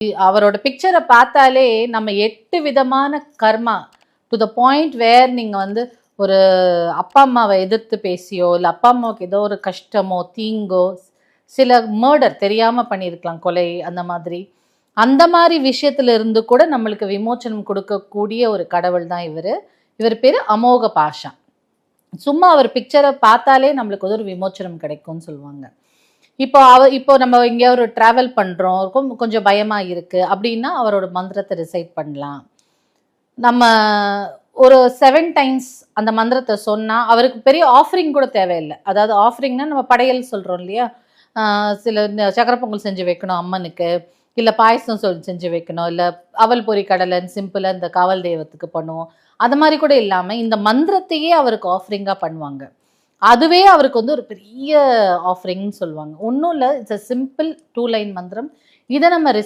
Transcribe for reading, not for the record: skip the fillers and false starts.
அவரோட பிக்சரை பார்த்தாலே நம்ம 8 விதமான கர்மா டு த பாயிண்ட் வேர் நீங்கள் வந்து ஒரு அப்பா அம்மாவை எதிர்த்து பேசியோ இல்லை அப்பா அம்மாவுக்கு ஏதோ ஒரு கஷ்டமோ தீங்கோ சில மர்டர் தெரியாமல் பண்ணியிருக்கலாம், கொலை, அந்த மாதிரி விஷயத்துல இருந்து கூட நம்மளுக்கு விமோச்சனம் கொடுக்கக்கூடிய ஒரு கடவுள் தான் இவர். இவர் பேர் அமோக பாஷா. சும்மா அவர் பிக்சரை பார்த்தாலே நம்மளுக்கு ஒரு விமோச்சனம் கிடைக்கும்னு சொல்லுவாங்க. இப்போ நம்ம எங்கேயா ஒரு ட்ராவல் பண்ணுறோம், கொஞ்சம் பயமாக இருக்குது அப்படின்னா அவரோட மந்திரத்தை ரிசைட் பண்ணலாம். நம்ம ஒரு 7 டைம்ஸ் அந்த மந்திரத்தை சொன்னால் அவருக்கு பெரிய ஆஃபரிங் கூட தேவையில்லை. அதாவது ஆஃபரிங்னா நம்ம படையல் சொல்கிறோம் இல்லையா, சில சக்கரை பொங்கல் செஞ்சு வைக்கணும் அம்மனுக்கு, இல்லை பாயசம் செஞ்சு வைக்கணும், இல்லை அவல் பொரி கடலைன்னு சிம்பிளாக இந்த காவல் தெய்வத்துக்கு பண்ணுவோம். அது மாதிரி கூட இல்லாமல் இந்த மந்திரத்தையே அவருக்கு ஆஃபரிங்காக பண்ணுவாங்க. அதுவே அவருக்கு வந்து ஒரு பெரிய ஆஃபரிங்னு சொல்லுவாங்க. ஒன்றும் இல்லை, இட்ஸ் அ சிம்பிள் 2 லைன் மந்திரம். இதை நம்ம